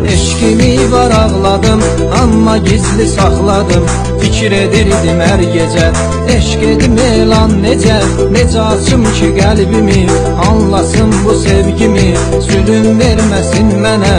Eşkimi var ağladım, amma gizli saxladım. Fikir edirdim hər gecə, eşq edim elan necə. Necə açım ki qəlbimi, anlasın bu sevgimi. Zülüm verməsin mənə,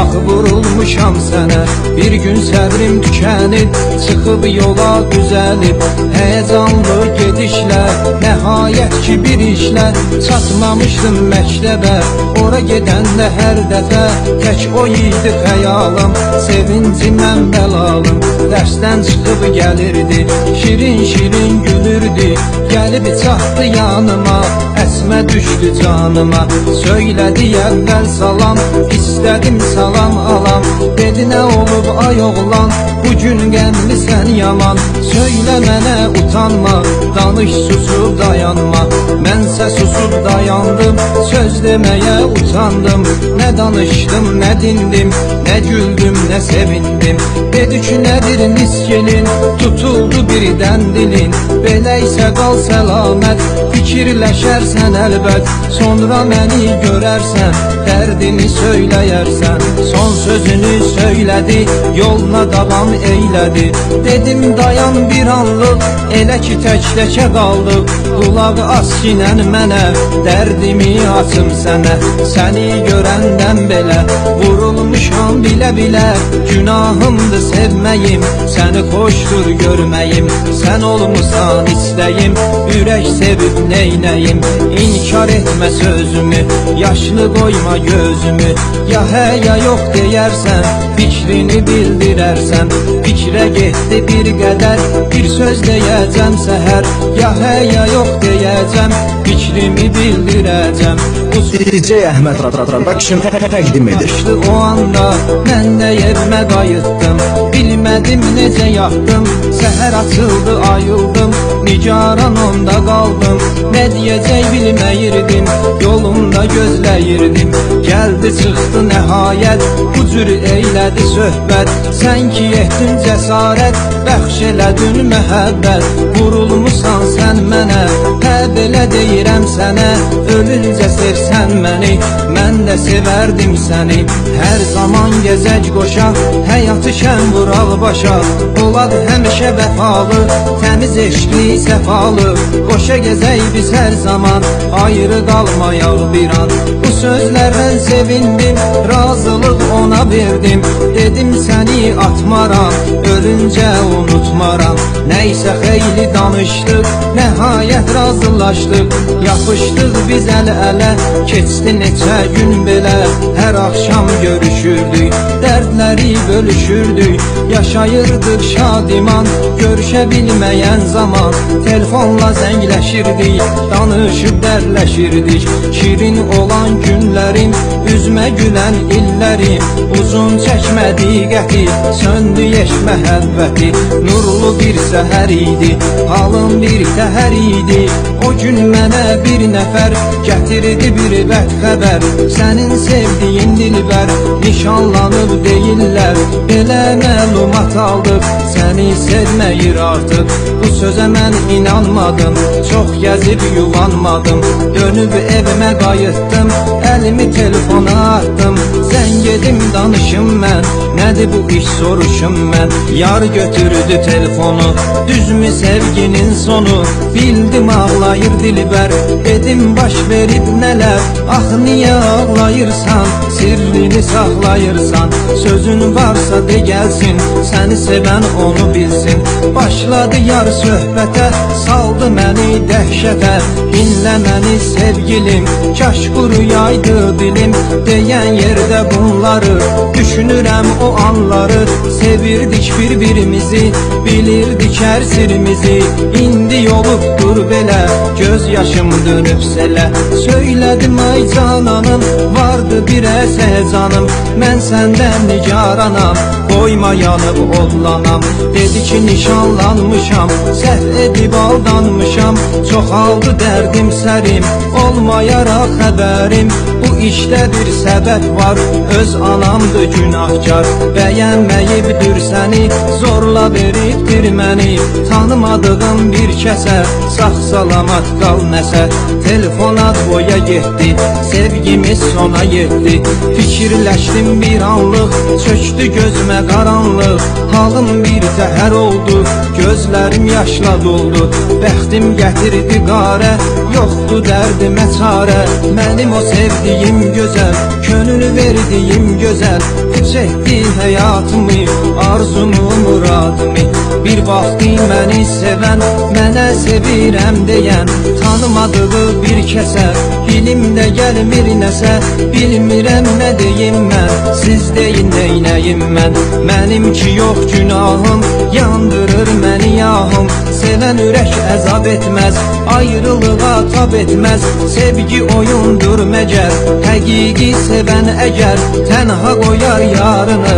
ah vurulmuşam sənə. Bir gün səbrim tükənib, çıxıb yola düzəlib. Həyəcanlı gedişlər, nəhayət ki bir işlər. Çatmamışdım məktəbə, ora gedəndə hər dəfə tək o idi xəyalım. Sevincimdən bəlalım, dərsdən çıxıb gəlirdi, şirin şirin gülürdü. Gəlib çatdı yanıma, əsmə düşdü canıma. Söylədi əvvəl salam, istədim salam alam. Dedi nə olub ay oğlan, bugün qəmlisən yaman. Söylə mənə utanma, danış susub dayanma. Mənsə susub dayandım, söz deməyə utandım. Nə danışdım, nə dindim, nə güldüm, nə sevindim. Dedi ki nədir miskelin, tutuldu birdən dilin. Belə isə qal səlamət, fikirləşərsən əlbət. Sonra məni görərsən, dərdini söyləyərsən. Son sözünü söylədi, yoluna davam eylədi. Dedim dayan bir anlıq, elə ki tək-təkə qaldıq. Qulaq as kinən mənə, dərdimi açım sənə. Səni görəndən belə, vurulmuşam bilə-bilə. Günahımdır sevməyim, səni xoşdur görməyim. Sən olmusan istəyim, ürək sevib neynəyim. İnkar etmə sözümü, yaşlı qoyma gözümü. Ya hə ya yox deyərsən, fikrini bildirərsən. Fikrə getdi bir qədər, bir söz deyəcəm səhər. Ya hə ya yox deyəcəm, fikrimi bildirəcəm. DJ Əhməd Production təqdim edir. O anda mən də evimə qayıtdım, bilmədim necə yatdım. Səhər açıldı ayıldım, nigaran onda qaldım. Nə deyəcək bilməyirdim, yolumda gözləyirdim. Gəldi çıxdı nəhayət, bu cür eylədi söhbət. Sən ki etdin cəsarət, bəxş elədin məhəbbət. Vurulmusan sən mənə, hə belə deyirəm sənə. Ölüncə sevsən məni, mən də sevərdim səni. Hər zaman gəzək qoşa, həyatı şən vuraq başa. Olad həmişə vəfalı, təmiz eşqli səfalı. Qoşa gəzək biz hər zaman, ayrı qalmayaq bir an. Bu sözlərdən sevindim, razılıq ona verdim. Dedim səni atmaram, ölüncə unutmaram. Nəysə xeyli danışdıq, nəhayət razılaşdıq. Yapışdıq biz əl-ələ, keçdi neçə gün belə. Hər axşam görüşürdük, dərdləri bölüşürdük. Yaşayırdıq şadiman, görüşə bilməyən zaman. Telefonla zəngləşirdik, danışıb dərləşirdik. Şirin olan günlərim, üzmə gülən illərim. Uzun çəkmədi qəti, söndü yeş məhəbbəti. Nurlu bir səhər idi, halım bir təhər idi. O gün mənə bir nəfər gətirdi bir bəd xəbər. Sənin sevdiyin dilbər, nişanlanıb deyirlər. Belə məlumat aldıq, səni sevməyir artıq. Bu sözə mən inanmadım, çox gəzib yuvanmadım. Dönüb evimə qayıtdım, əlimi telefona atdım. Zəng edim danışım mən, nədir bu iş soruşum mən. Yar götürdü telefonu, düzmü sevginin sonu. Bildim ağlayır dilbər, dedim baş verib nələr. Ah niyə ağlayırsan, sirrini saxlayırsan. Sözün varsa de gəlsin, səni sevən onu bilsin. Başladı yar söhbətə, saldı məni dəhşətə. Dinlə məni sevgilim, kaş quruyaydı dilim. Deyən yerdə bunları, düşünürəm o anları. Sevirdik bir-birimizi, bilirdik hər sirimizi. İndi olubdur belə, göz yaşım dönüb selə. Söylədim ay cananım, vardı bir əsəcanım. Mən səndən nigaranam, qoyma yanıb odlanam. Dedi ki nişanlanmışam, səhv edib aldanmışam. Çoxaldı dərdim sərim, olmayaraq xəbərim. Bu işdə bir səbəb var, öz anamdır günahkar. Bəyənməyibdir səni, zorla veribdir məni. Tanımadığım bir kəsə, sağ salamat qal nəsə. Telefona boya getdi, sevgimiz sona yetdi. Fikirləşdim bir anlıq, çöktü gözümə qaranlıq. Halım bir təhər oldu, gözlərim yaşla doldu. Bəxtim gətirdi qarə, yoxdur dərdimə çarə. Mənim o sevdiyim gözəl, könül verdiyim gözəl. Puç etdi həyatımı, arzumu, muradımı. Bir vaxtı məni sevən, mənə sevirəm deyən. Tanımadığı bir kəsə, dilimdə gəlmir nəsə. Bilmirəm nə deyim mən, siz deyin neynəyim mən. Mənim ki yox günahım, yandırır məni yahım. Sevən ürək əzab etməz, ayrılığa tab etməz. Sevgi oyundur məgər, həqiqi sevən əgər. Tənha qoyar yarını,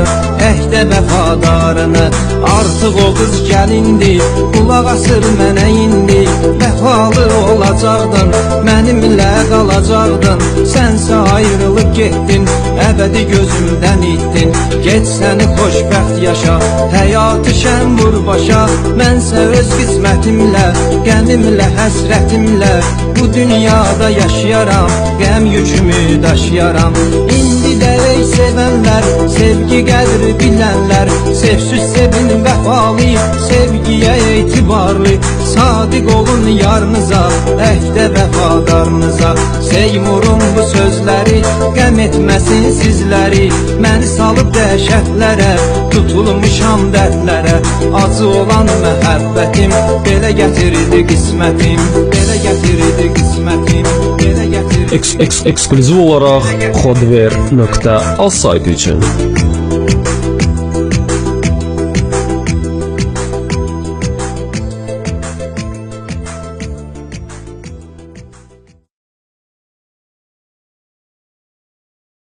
əhdə vəfadarını. Artıq o qız gəlindi, qulaq asır mənə indi. Vəfalı olacaqdın, mənimlə qalacaqdın. Sənsə ayrılıb getdin, əbədi gözümdən itdin. Get səni xoşbəxt yaşa, həyatı şən vur başa. Mənsə öz qismətimlə, qəmimlə, həsrətimlə bu dünyada yaşayaram, qəm yükümü daşıyaram. İndi də ey sevənlər, sevgi qədri bilənlər, sevsiz sevin vəfalı, sevgiyə etibarlı. Sadiq olun yarınıza, əhdə vəfadarınıza. Seymurun bu sözləri qəm etməsin sizləri. Məni salıb dəhşətlərə, tutulmuşam dərdlərə. Acı olan məhəbbətim, belə gətirdi qismətim. Belə gətirdi qismətim, belə gətirdi. Eksklüziv olarak Hodver.az saytı için.